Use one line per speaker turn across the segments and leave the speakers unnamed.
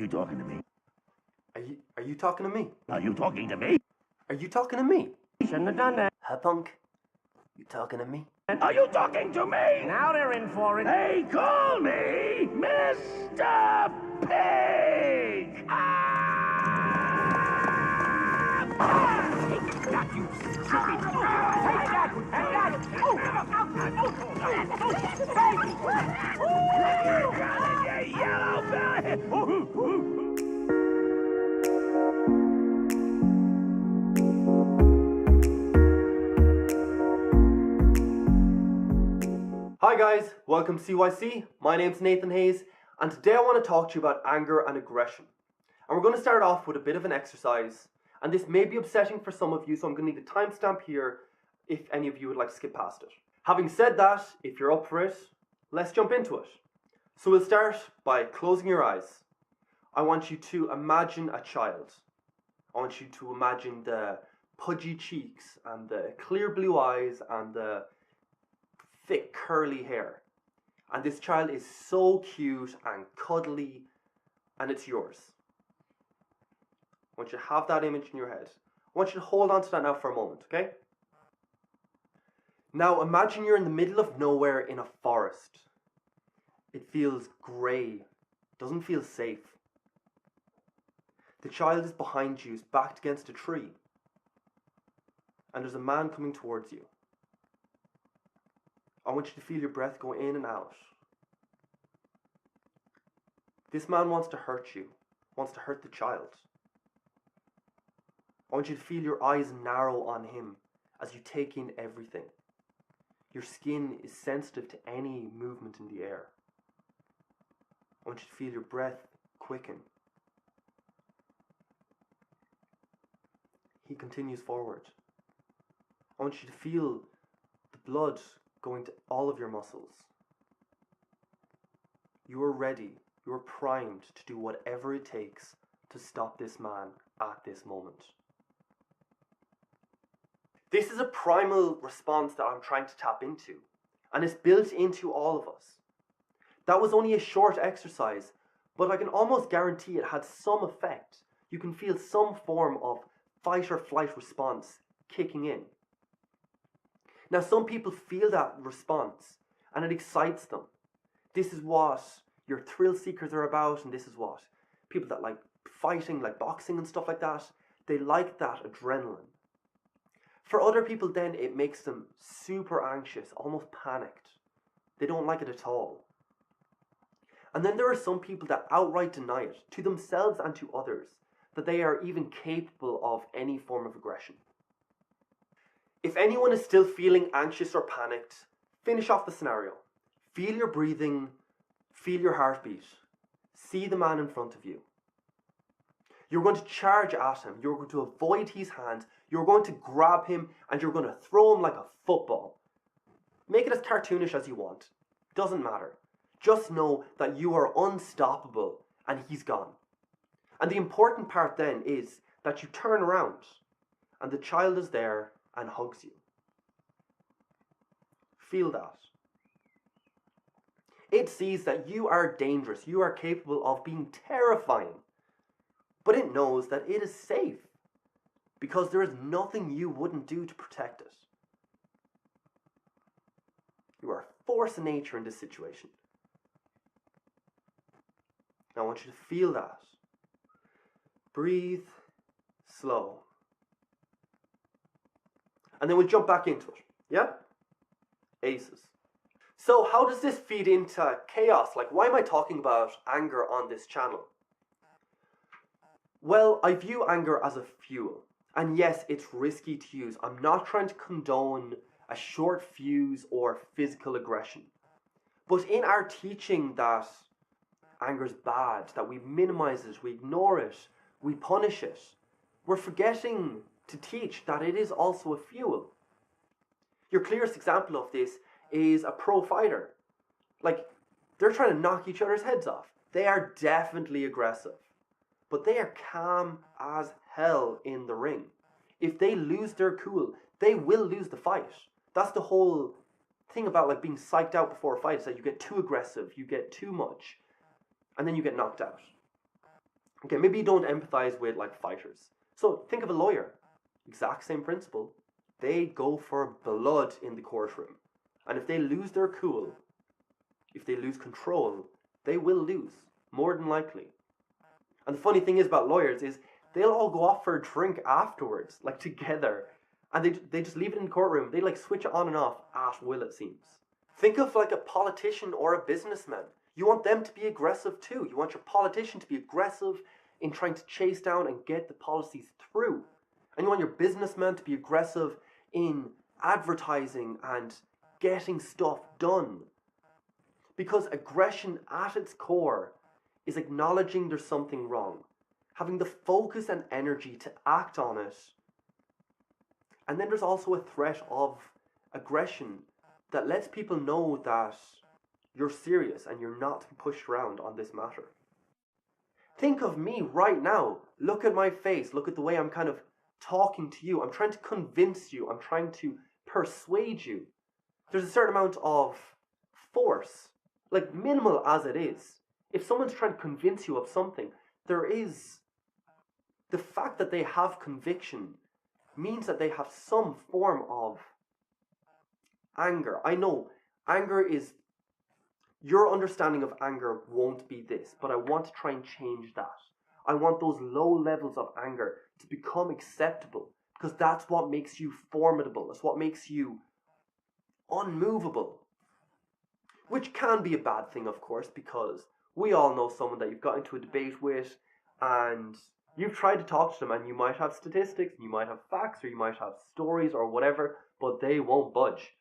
you talking to me?
Are you talking to me?
Are you talking to me?
Are you talking to me?
Shouldn't have done that.
Huh, punk? You talking to me?
Are you talking to me? Now they're in for it. They call me Mr. Pig! Got you, stupid! Take that! Take that! You got it, you yellow belly!
Hi guys, welcome to CYC. My name's Nathan Hayes, and today I want to talk to you about anger and aggression. And we're going to start off with a bit of an exercise, and this may be upsetting for some of you, so I'm going to need a timestamp here if any of you would like to skip past it. Having said that, if you're up for it, let's jump into it. So we'll start by closing your eyes. I want you to imagine a child. I want you to imagine the pudgy cheeks and the clear blue eyes and the thick curly hair, and this child is so cute and cuddly, and it's yours. I want you to have that image in your head. I want you to hold on to that now for a moment, okay? Now imagine you're in the middle of nowhere in a forest. It feels grey, doesn't feel safe. The child is behind you, is backed against a tree, and there's a man coming towards you. I want you to feel your breath go in and out. This man wants to hurt you, wants to hurt the child. I want you to feel your eyes narrow on him as you take in everything. Your skin is sensitive to any movement in the air. I want you to feel your breath quicken. He continues forward. I want you to feel the blood going to all of your muscles. You are ready, you are primed to do whatever it takes to stop this man at this moment. This is a primal response that I'm trying to tap into, and it's built into all of us. That was only a short exercise, but I can almost guarantee it had some effect. You can feel some form of fight or flight response kicking in. Now, some people feel that response and it excites them. This is what your thrill seekers are about, and this is what people that like fighting, like boxing and stuff like that, they like that adrenaline. For other people then, it makes them super anxious, almost panicked. They don't like it at all. And then there are some people that outright deny it, to themselves and to others, that they are even capable of any form of aggression. If anyone is still feeling anxious or panicked, finish off the scenario. Feel your breathing, feel your heartbeat. See the man in front of you. You're going to charge at him, you're going to avoid his hand, you're going to grab him, and you're going to throw him like a football. Make it as cartoonish as you want. Doesn't matter. Just know that you are unstoppable and he's gone. And the important part then is that you turn around and the child is there and hugs you. Feel that. It sees that you are dangerous, you are capable of being terrifying, but it knows that it is safe because there is nothing you wouldn't do to protect it. You are a force of nature in this situation. Now I want you to feel that. Breathe slow. And then we'll jump back into it. Yeah? Aces. So how does this feed into chaos? Like, why am I talking about anger on this channel? Well, I view anger as a fuel. And yes, it's risky to use. I'm not trying to condone a short fuse or physical aggression. But in our teaching that anger is bad, that we minimize it, we ignore it, we punish it, we're forgetting to teach that it is also a fuel. Your clearest example of this is a pro fighter. Like, they're trying to knock each other's heads off. They are definitely aggressive, but they are calm as hell in the ring. If they lose their cool, they will lose the fight. That's the whole thing about like being psyched out before a fight, is that you get too aggressive, you get too much, and then you get knocked out. Okay, maybe you don't empathize with like fighters. So think of a lawyer. Exact same principle. They go for blood in the courtroom. And if they lose their cool, if they lose control, they will lose, more than likely. And the funny thing is about lawyers is they'll all go off for a drink afterwards, like together. And they just leave it in the courtroom. They like switch it on and off at will, it seems. Think of like a politician or a businessman. You want them to be aggressive too. You want your politician to be aggressive in trying to chase down and get the policies through. And you want your businessman to be aggressive in advertising and getting stuff done. Because aggression at its core is acknowledging there's something wrong, having the focus and energy to act on it. And then there's also a threat of aggression that lets people know that you're serious and you're not pushed around on this matter. Think of me right now. Look at my face. Look at the way I'm kind of talking to you. I'm trying to convince you. I'm trying to persuade you. There's a certain amount of force, like minimal as it is. If someone's trying to convince you of something, there is the fact that they have conviction means that they have some form of anger. I know anger is, your understanding of anger won't be this, but I want to try and change that. I want those low levels of anger to become acceptable, because that's what makes you formidable. That's what makes you unmovable. Which can be a bad thing, of course, because we all know someone that you've got into a debate with and you've tried to talk to them, and you might have statistics, you might have facts, or you might have stories or whatever, but they won't budge.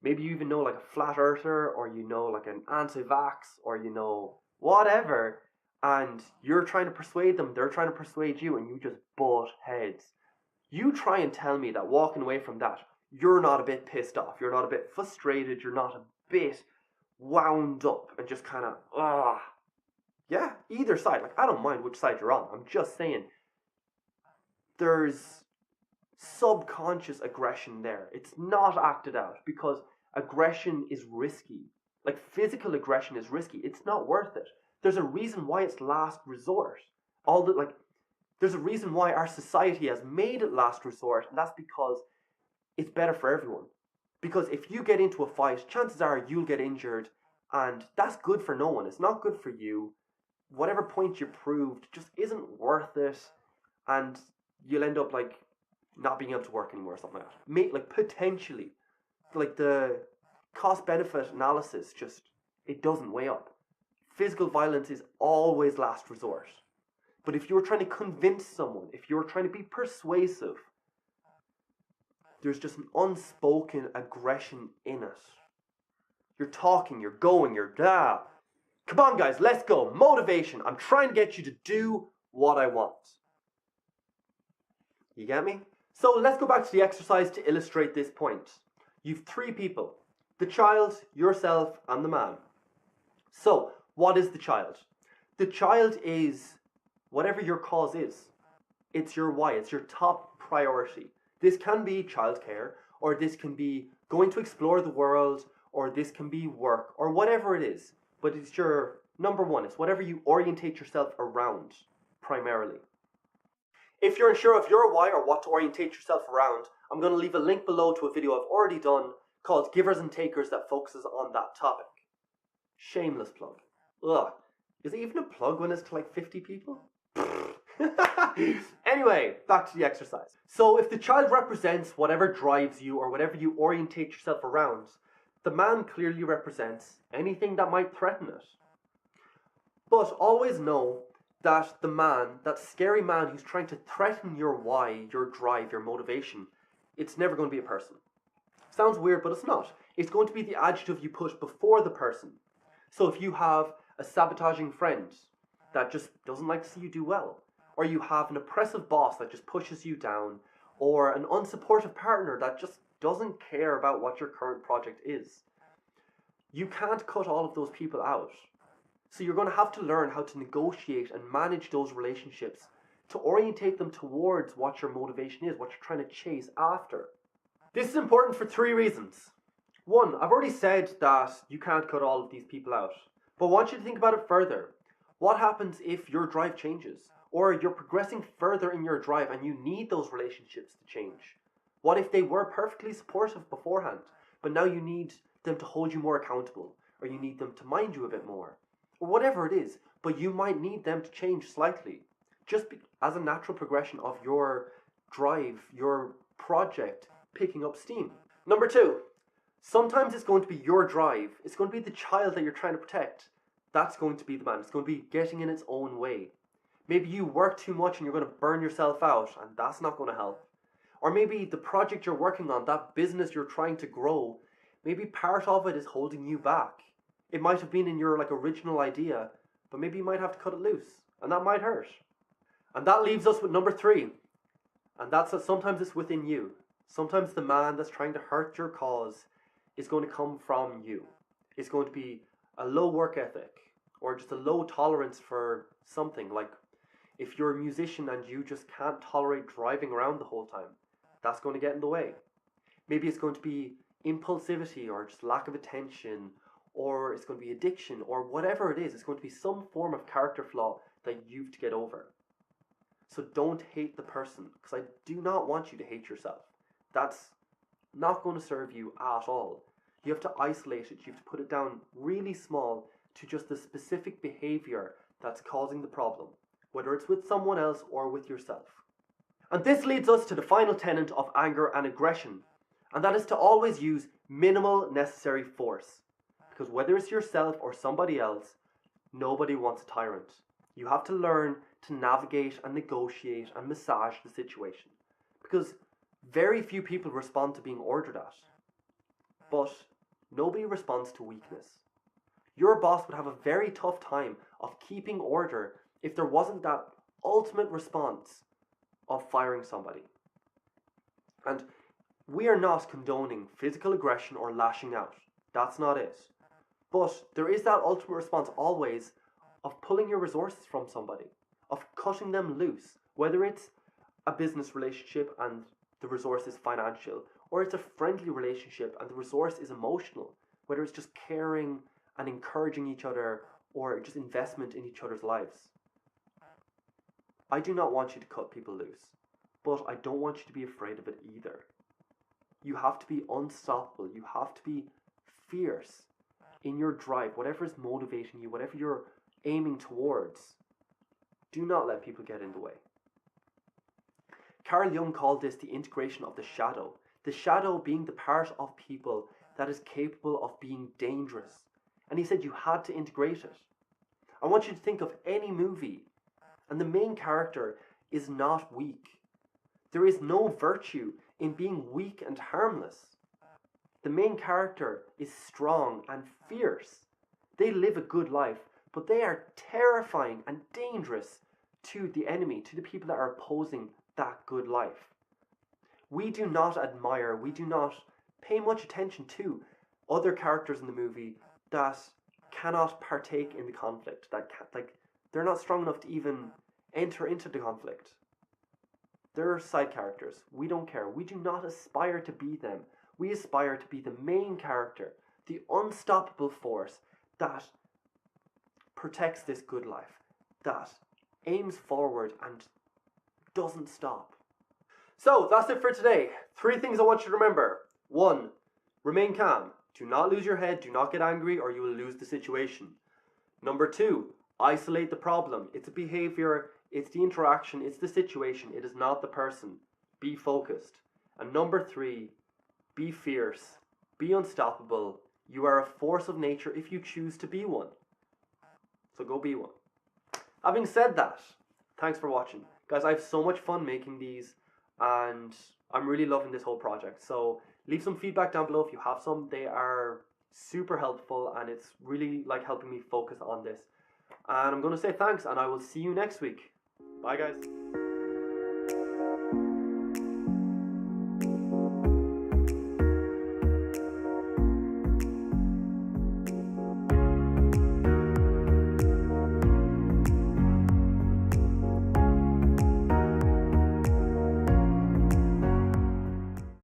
Maybe you even know like a flat earther, or you know like an anti-vax, or you know whatever, and you're trying to persuade them, they're trying to persuade you, and you just butt heads. You try and tell me that walking away from that, you're not a bit pissed off, you're not a bit frustrated, you're not a bit wound up and just kind of, yeah, either side. Like, I don't mind which side you're on. I'm just saying there's subconscious aggression there. It's not acted out because aggression is risky. Like, physical aggression is risky. It's not worth it. There's a reason why it's last resort. There's a reason why our society has made it last resort, and that's because it's better for everyone. Because if you get into a fight, chances are you'll get injured, and that's good for no one. It's not good for you. Whatever point you proved just isn't worth it, and you'll end up like not being able to work anymore or something like that. Like, potentially, like the cost-benefit analysis just, it doesn't weigh up. Physical violence is always last resort. But if you're trying to convince someone, if you're trying to be persuasive, there's just an unspoken aggression in it. You're talking, you're going, you're come on guys, let's go. Motivation. I'm trying to get you to do what I want. You get me? So let's go back to the exercise to illustrate this point. You've three people. The child, yourself, and the man. So, what is the child? The child is whatever your cause is. It's your why. It's your top priority. This can be childcare, or this can be going to explore the world, or this can be work, or whatever it is. But it's your number one. It's whatever you orientate yourself around, primarily. If you're unsure of your why or what to orientate yourself around, I'm going to leave a link below to a video I've already done called Givers and Takers that focuses on that topic. Shameless plug. Ugh. Is it even a plug when it's to like 50 people? Anyway, back to the exercise. So if the child represents whatever drives you or whatever you orientate yourself around, the man clearly represents anything that might threaten it. But always know that the man, that scary man who's trying to threaten your why, your drive, your motivation, it's never going to be a person. Sounds weird, but it's not. It's going to be the adjective you put before the person. So if you have a sabotaging friend that just doesn't like to see you do well, or you have an oppressive boss that just pushes you down, or an unsupportive partner that just doesn't care about what your current project is, you can't cut all of those people out. So you're going to have to learn how to negotiate and manage those relationships to orientate them towards what your motivation is, what you're trying to chase after. This is important for 3 reasons. 1, I've already said that you can't cut all of these people out, but I want you to think about it further. What happens if your drive changes? Or you're progressing further in your drive and you need those relationships to change. What if they were perfectly supportive beforehand, but now you need them to hold you more accountable, or you need them to mind you a bit more, or whatever it is, but you might need them to change slightly, as a natural progression of your drive, your project picking up steam. Number 2, sometimes it's going to be your drive, it's going to be the child that you're trying to protect. That's going to be the man, it's going to be getting in its own way. Maybe you work too much and you're going to burn yourself out, and that's not going to help. Or maybe the project you're working on, that business you're trying to grow, maybe part of it is holding you back. It might have been in your original idea, but maybe you might have to cut it loose, and that might hurt. And that leaves us with number 3, and that's that sometimes it's within you. Sometimes the man that's trying to hurt your cause is going to come from you. It's going to be a low work ethic, or just a low tolerance for something, like if you're a musician and you just can't tolerate driving around the whole time, that's going to get in the way. Maybe it's going to be impulsivity or just lack of attention, or it's going to be addiction, or whatever it is. It's going to be some form of character flaw that you've to get over. So don't hate the person, because I do not want you to hate yourself. That's not going to serve you at all. You have to isolate it. You have to put it down really small to just the specific behavior that's causing the problem, whether it's with someone else or with yourself. And this leads us to the final tenet of anger and aggression, and that is to always use minimal necessary force. Because whether it's yourself or somebody else, nobody wants a tyrant. You have to learn to navigate and negotiate and massage the situation. Because very few people respond to being ordered at. But nobody responds to weakness. Your boss would have a very tough time of keeping order if there wasn't that ultimate response of firing somebody. And we are not condoning physical aggression or lashing out. That's not it. But there is that ultimate response always of pulling your resources from somebody, of cutting them loose, whether it's a business relationship and the resource is financial, or it's a friendly relationship and the resource is emotional, whether it's just caring and encouraging each other or just investment in each other's lives. I do not want you to cut people loose, but I don't want you to be afraid of it either. You have to be unstoppable. You have to be fierce in your drive, whatever is motivating you, whatever you're aiming towards. Do not let people get in the way. Carl Jung called this the integration of the shadow being the part of people that is capable of being dangerous. And he said you had to integrate it. I want you to think of any movie, and the main character is not weak. There is no virtue in being weak and harmless. The main character is strong and fierce. They live a good life, but they are terrifying and dangerous to the enemy, to the people that are opposing that good life. We do not admire, we do not pay much attention to other characters in the movie that cannot partake in the conflict, they're not strong enough to even enter into the conflict. They're side characters. We don't care. We do not aspire to be them. We aspire to be the main character, the unstoppable force that protects this good life, that aims forward and doesn't stop. So that's it for today. 3 things I want you to remember. 1, remain calm. Do not lose your head. Do not get angry or you will lose the situation. Number 2, isolate the problem. It's a behavior, it's the interaction, it's the situation. It is not the person. Be focused. And number 3, be fierce. Be unstoppable. You are a force of nature if you choose to be one. So go be one. Having said that, thanks for watching. Guys, I have so much fun making these and I'm really loving this whole project. So leave some feedback down below if you have some. They are super helpful and it's really helping me focus on this. And I'm going to say thanks and I will see you next week. Bye guys.